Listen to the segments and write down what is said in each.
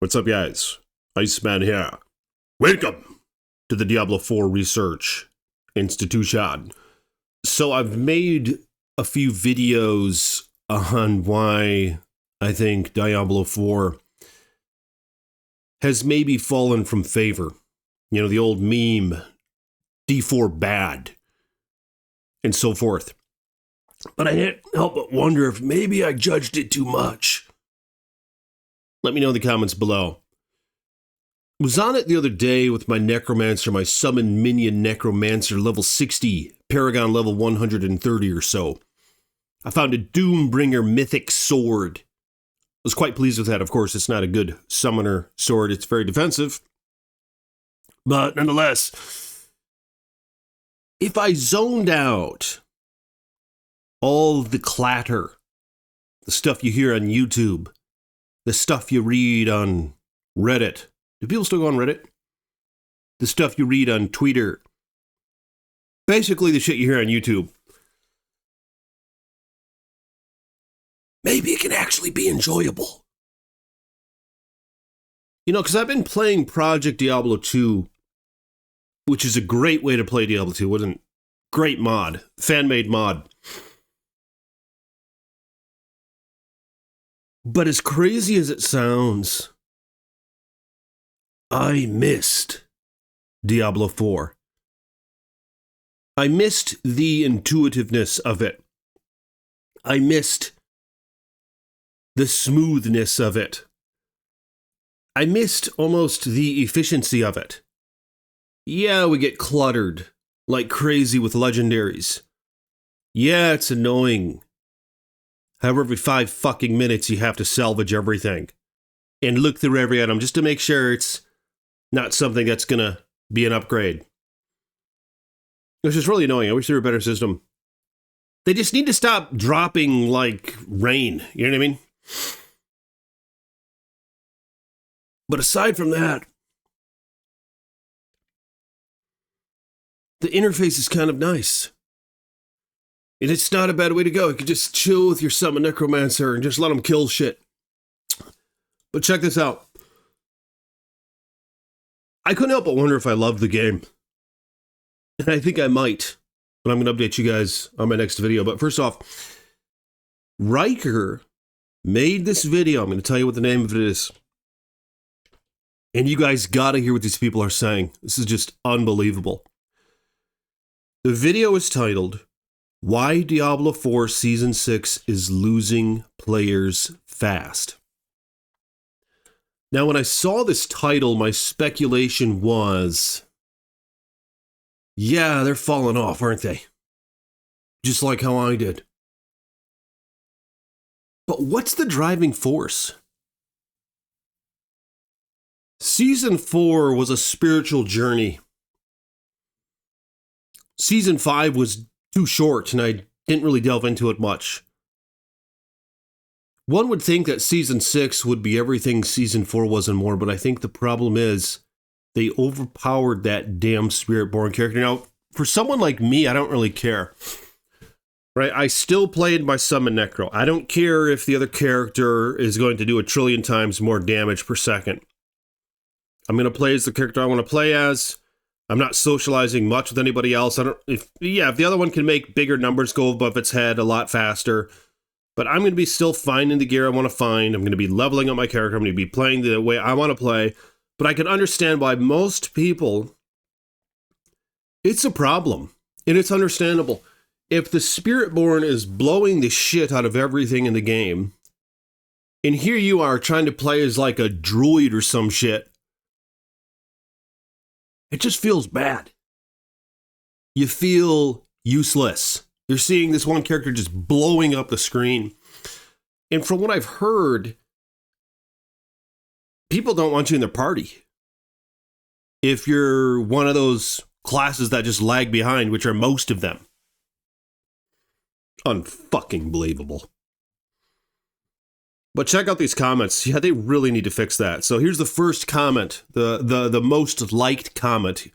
What's up, guys? Iceman here. Welcome to the Diablo 4 Research Institution. So I've made a few videos on why I think Diablo 4 has maybe fallen from favor. You know, the old meme, D4 bad, and so forth. But I can't help but wonder if maybe I judged it too much. Let me know in the comments below. Was on it the other day with my Necromancer, my Summon Minion Necromancer, level 60, Paragon level 130 or so. I found a Doombringer Mythic Sword. I was quite pleased with that. Of course, it's not a good summoner sword. It's very defensive. But nonetheless, if I zoned out all the clatter, the stuff you hear on YouTube, the stuff you read on Reddit. Do people still go on Reddit? The stuff you read on Twitter. Basically the shit you hear on YouTube. Maybe it can actually be enjoyable. You know, because I've been playing Project Diablo 2, which is a great way to play Diablo 2. What a great mod. Fan-made mod. But as crazy as it sounds, I missed Diablo 4. I missed the intuitiveness of it. I missed the smoothness of it. I missed almost the efficiency of it. Yeah, we get cluttered like crazy with legendaries. Yeah, it's annoying. However, every 5 fucking minutes you have to salvage everything and look through every item just to make sure it's not something that's gonna be an upgrade. It's just really annoying. I wish there were a better system. They just need to stop dropping like rain. You know what I mean? But aside from that, the interface is kind of nice. And it's not a bad way to go. You can just chill with your Summon Necromancer and just let him kill shit. But check this out. I couldn't help but wonder if I loved the game. And I think I might. But I'm going to update you guys on my next video. But first off, Riker made this video. I'm going to tell you what the name of it is. And you guys got to hear what these people are saying. This is just unbelievable. The video is titled, Why Diablo 4 Season 6 is Losing Players Fast. Now, when I saw this title, my speculation was, yeah, they're falling off, aren't they? Just like how I did. But what's the driving force? Season 4 was a spiritual journey. Season 5 was too short, and I didn't really delve into it much. One would think that Season 6 would be everything Season 4 was and more, but I think the problem is they overpowered that damn Spiritborn character. Now, for someone like me, I don't really care. Right? I still played my Summon Necro. I don't care if the other character is going to do 1 trillion times more damage per second. I'm going to play as the character I want to play as. I'm not socializing much with anybody else. If the other one can make bigger numbers go above its head a lot faster, but I'm going to be still finding the gear I want to find. I'm going to be leveling up my character. I'm going to be playing the way I want to play, but I can understand why most people, it's a problem, and it's understandable. If the Spiritborn is blowing the shit out of everything in the game, and here you are trying to play as like a druid or some shit, it just feels bad. You feel useless. You're seeing this one character just blowing up the screen. And from what I've heard, people don't want you in their party. If you're one of those classes that just lag behind, which are most of them. Unfucking believable. But check out these comments. Yeah, they really need to fix that. So here's the first comment, the most liked comment.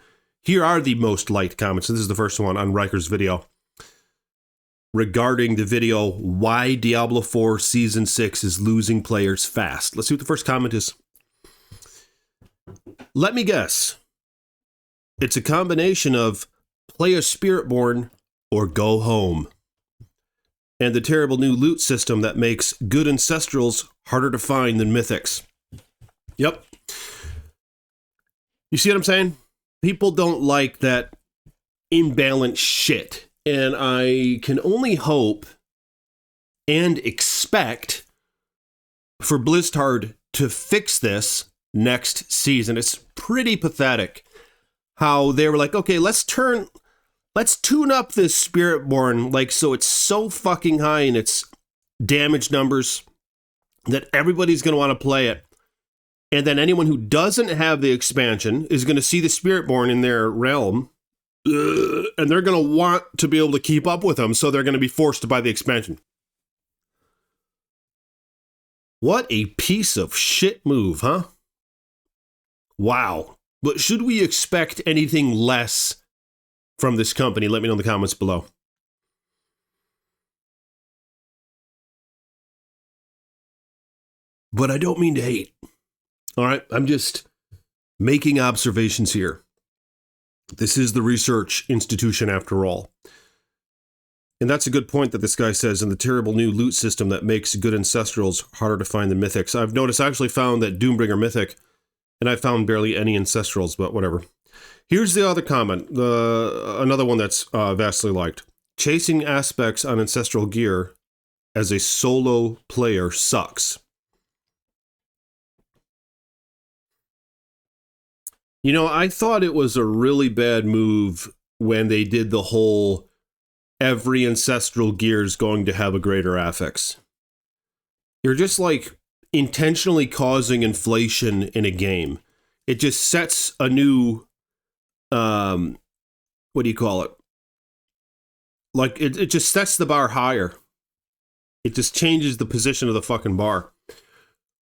Here are the most liked comments. So this is the first one on Riker's video. regarding the video, why Diablo 4 Season 6 is losing players fast. Let's see what the first comment is. Let me guess. It's a combination of play a Spiritborn or go home. And the terrible new loot system that makes good Ancestrals harder to find than Mythics. Yep. You see what I'm saying? People don't like that imbalanced shit. And I can only hope and expect for Blizzard to fix this next season. It's pretty pathetic how they were like, okay, let's tune up this Spiritborn, like, so it's so fucking high in its damage numbers that everybody's going to want to play it. And then anyone who doesn't have the expansion is going to see the Spiritborn in their realm, and they're going to want to be able to keep up with them, so they're going to be forced to buy the expansion. What a piece of shit move, huh? Wow. But should we expect anything less from this company? Let me know in the comments below. But I don't mean to hate. All right, I'm just making observations here. This is the research institution after all. And that's a good point that this guy says in the terrible new loot system that makes good Ancestrals harder to find than Mythics. I've noticed, I actually found that Doombringer Mythic, and I found barely any Ancestrals, but whatever. Here's the other comment, another one that's vastly liked. Chasing aspects on Ancestral gear as a solo player sucks. You know, I thought it was a really bad move when they did the whole every Ancestral gear is going to have a greater affix. You're just like intentionally causing inflation in a game. It just sets a new, what do you call it? Like, it just sets the bar higher. It just changes the position of the fucking bar.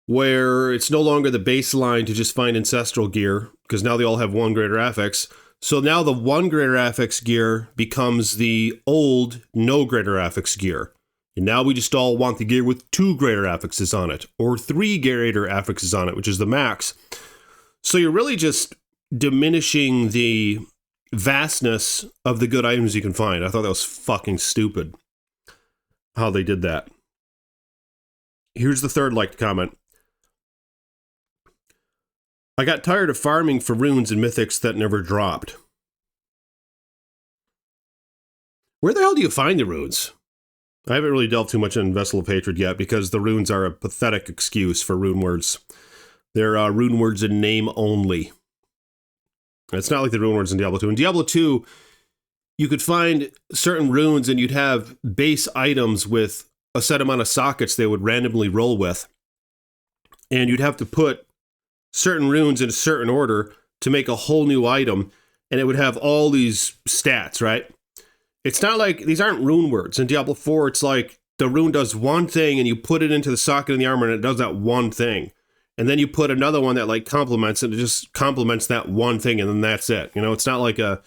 Where it's no longer the baseline to just find Ancestral gear, because now they all have one greater affix. So now the one greater affix gear becomes the old no greater affix gear. And now we just all want the gear with 2 greater affixes on it, or 3 greater affixes on it, which is the max. So you're really just diminishing the vastness of the good items you can find. I thought that was fucking stupid how they did that. Here's the third liked comment. I got tired of farming for runes and mythics that never dropped. Where the hell do you find the runes? I haven't really delved too much in Vessel of Hatred yet because the runes are a pathetic excuse for rune words. They're rune words in name only. It's not like the rune words in Diablo 2. In Diablo 2, you could find certain runes and you'd have base items with a set amount of sockets they would randomly roll with. And you'd have to put certain runes in a certain order to make a whole new item, and it would have all these stats, right? It's not like, these aren't rune words. In Diablo 4, it's like the rune does one thing and you put it into the socket in the armor and it does that one thing. And then you put another one that like complements it, it just complements that one thing and then that's it. You know, it's not like a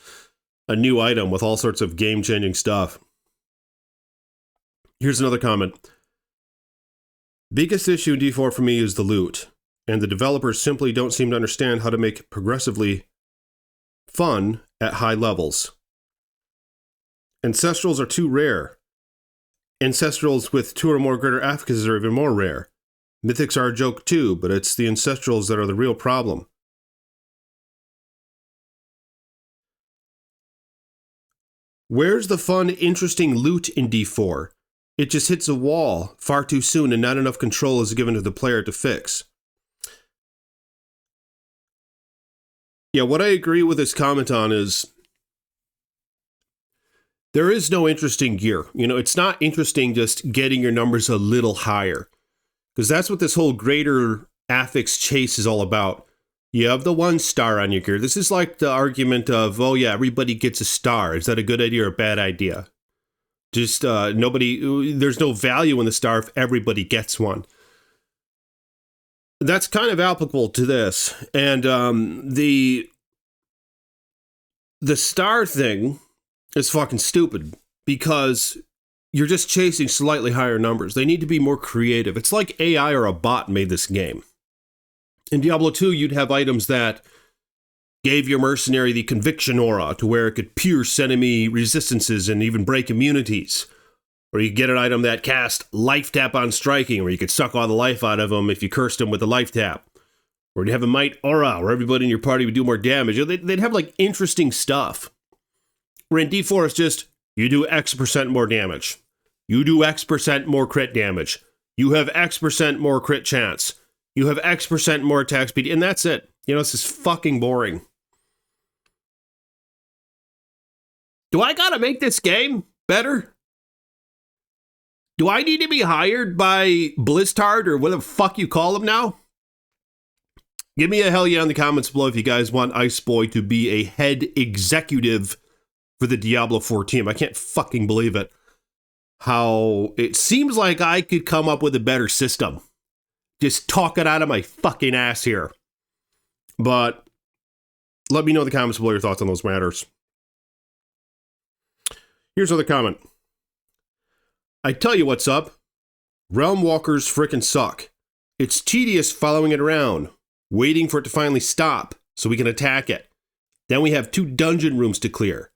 new item with all sorts of game-changing stuff. Here's another comment. Biggest issue in D4 for me is the loot. And the developers simply don't seem to understand how to make it progressively fun at high levels. Ancestrals are too rare. Ancestrals with 2 or more greater affixes are even more rare. Mythics are a joke too, but it's the Ancestrals that are the real problem. Where's the fun, interesting loot in D4? It just hits a wall far too soon and not enough control is given to the player to fix. Yeah, what I agree with this comment on is there is no interesting gear. You know, it's not interesting just getting your numbers a little higher. Because that's what this whole greater affix chase is all about. You have the 1 star on your gear. This is like the argument of, oh yeah, everybody gets a star. Is that a good idea or a bad idea? Just there's no value in the star if everybody gets one. That's kind of applicable to this. And the star thing is fucking stupid because you're just chasing slightly higher numbers. They need to be more creative. It's like AI or a bot made this game. In Diablo 2, you'd have items that gave your mercenary the conviction aura to where it could pierce enemy resistances and even break immunities. Or you get an item that cast life tap on striking, where you could suck all the life out of them if you cursed them with a life tap. Or you'd have a might aura, where everybody in your party would do more damage. They'd have like interesting stuff. Where in D4 it's just, you do X% more damage. You do X% more crit damage. You have X% more crit chance. You have X% more attack speed, and that's it. You know, this is fucking boring. Do I gotta make this game better? Do I need to be hired by Blizzard or whatever the fuck you call them now? Give me a hell yeah in the comments below if you guys want Iceboy to be a head executive for the Diablo 4 team. I can't fucking believe it. How it seems like I could come up with a better system. Just talk it out of my fucking ass here. But let me know in the comments below your thoughts on those matters. Here's another comment. I tell you what's up. Realm Walkers frickin' suck. It's tedious following it around, waiting for it to finally stop so we can attack it. Then we have 2 dungeon rooms to clear,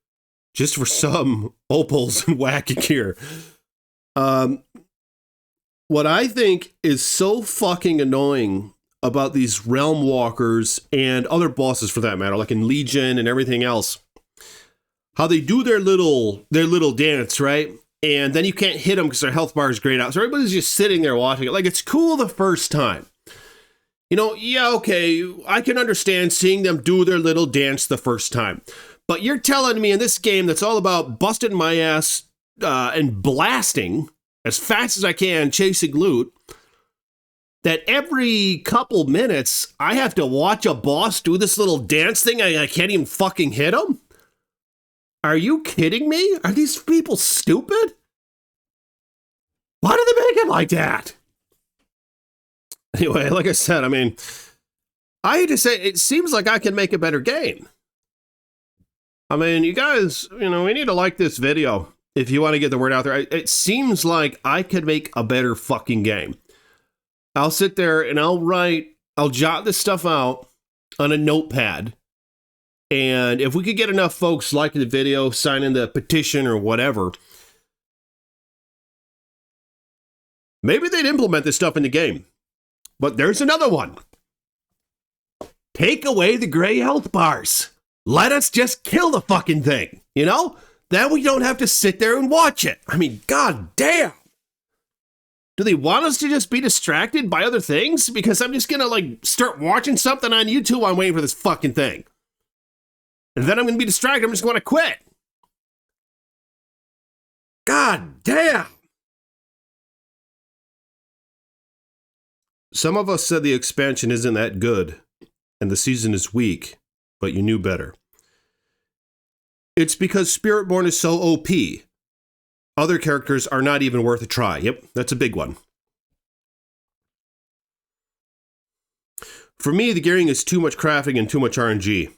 just for some opals and wacky gear. What I think is so fucking annoying about these Realm Walkers and other bosses for that matter, like in Legion and everything else, how they do their little dance, right? And then you can't hit them because their health bar is grayed out. So everybody's just sitting there watching it. Like, it's cool the first time. You know, yeah, okay, I can understand seeing them do their little dance the first time. But you're telling me in this game that's all about busting my ass and blasting as fast as I can, chasing loot, that every couple minutes I have to watch a boss do this little dance thing and I can't even fucking hit him? Are you kidding me? Are these people stupid? Why do they make it like that? Anyway, like I said, I mean, I hate to say, it seems like I can make a better game. I mean, you guys, you know, we need to like this video if you want to get the word out there. It seems like I could make a better fucking game. I'll sit there and I'll jot this stuff out on a notepad. And if we could get enough folks liking the video, signing the petition or whatever, maybe they'd implement this stuff in the game. But there's another one. Take away the gray health bars. Let us just kill the fucking thing, you know? Then we don't have to sit there and watch it. I mean, god damn. Do they want us to just be distracted by other things? Because I'm just gonna, like, start watching something on YouTube while I'm waiting for this fucking thing. And then I'm gonna be distracted. I'm just gonna quit. God damn. Some of us said the expansion isn't that good and the season is weak, but you knew better. It's because Spiritborn is so OP. Other characters are not even worth a try. Yep, that's a big one. For me, the gearing is too much crafting and too much RNG.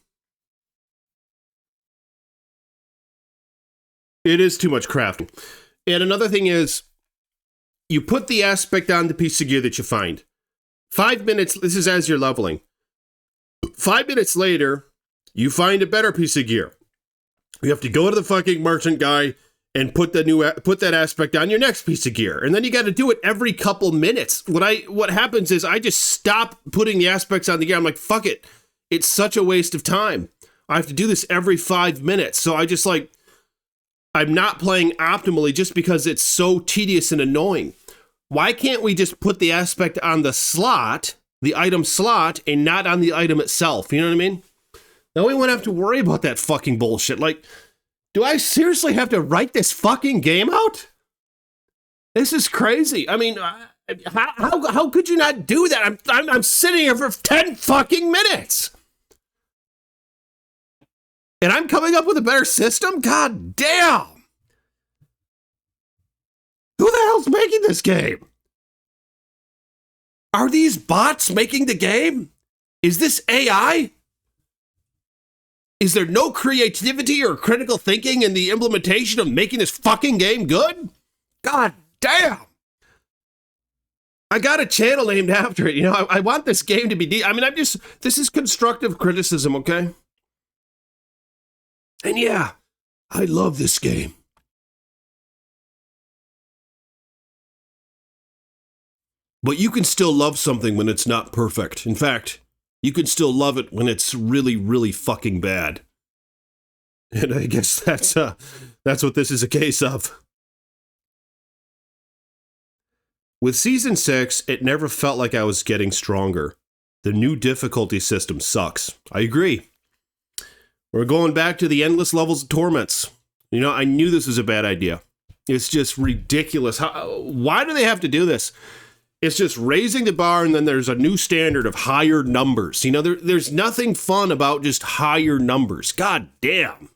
It is too much crafting. And another thing is, you put the aspect on the piece of gear that you find. 5 minutes, this is as you're leveling. 5 minutes later, you find a better piece of gear. You have to go to the fucking merchant guy and put that aspect on your next piece of gear. And then you got to do it every couple minutes. What happens is I just stop putting the aspects on the gear. I'm like, fuck it. It's such a waste of time. I have to do this every 5 minutes. So I just like, I'm not playing optimally just because it's so tedious and annoying. Why can't we just put the aspect on the slot, the item slot, and not on the item itself? You know what I mean? Then we won't have to worry about that fucking bullshit. Like, do I seriously have to write this fucking game out? This is crazy. I mean, how could you not do that? I'm sitting here for 10 fucking minutes. And I'm coming up with a better system? God damn! Who the hell's making this game? Are these bots making the game? Is this AI? Is there no creativity or critical thinking in the implementation of making this fucking game good? God damn! I got a channel named after it. You know, I want this game to be... this is constructive criticism, okay? And yeah, I love this game. But you can still love something when it's not perfect. In fact, you can still love it when it's really, really fucking bad. And I guess that's what this is a case of. With Season 6, it never felt like I was getting stronger. The new difficulty system sucks. I agree. We're going back to the endless levels of torments. You know, I knew this was a bad idea. It's just ridiculous. Why do they have to do this? It's just raising the bar, and then there's a new standard of higher numbers. You know, there's nothing fun about just higher numbers. God damn.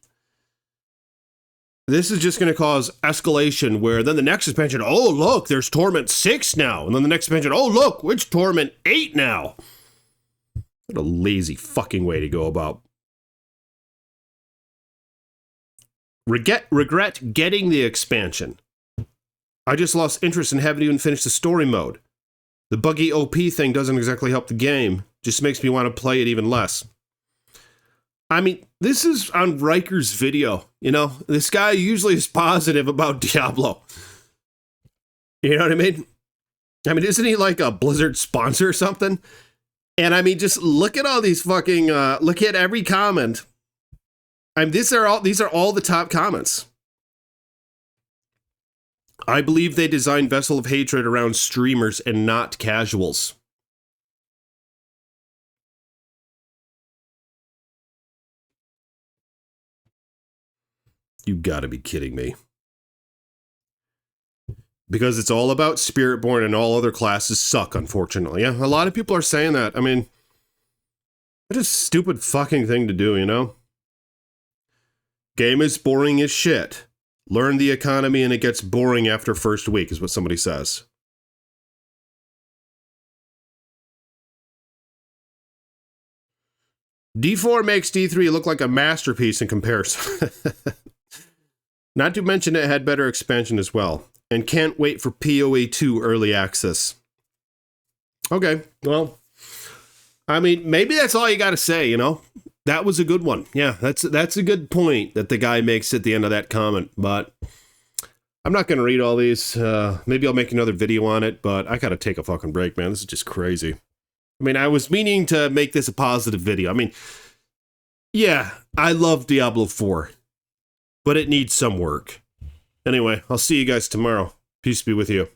This is just going to cause escalation where then the next expansion, oh, look, there's Torment 6 now. And then the next expansion, oh, look, it's Torment 8 now. What a lazy fucking way to go about. Regret getting the expansion. I just lost interest and haven't even finished the story mode. The buggy OP thing doesn't exactly help the game. Just makes me want to play it even less. I mean, this is on Riker's video. You know, this guy usually is positive about Diablo. You know what I mean? I mean, isn't he like a Blizzard sponsor or something? And I mean, just look at all these fucking, look at every comment. I mean, these are all the top comments. I believe they designed Vessel of Hatred around streamers and not casuals. You gotta be kidding me. Because it's all about Spiritborn and all other classes suck, unfortunately. Yeah, a lot of people are saying that. I mean, what a stupid fucking thing to do, you know? Game is boring as shit. Learn the economy and it gets boring after first week, is what somebody says. D4 makes D3 look like a masterpiece in comparison. Not to mention it had better expansion as well. And can't wait for PoE 2 early access. Okay, well, I mean, maybe that's all you got to say, you know? That was a good one. Yeah, that's a good point that the guy makes at the end of that comment. But I'm not going to read all these. Maybe I'll make another video on it, but I got to take a fucking break, man. This is just crazy. I mean, I was meaning to make this a positive video. I mean, yeah, I love Diablo 4, but it needs some work. Anyway, I'll see you guys tomorrow. Peace be with you.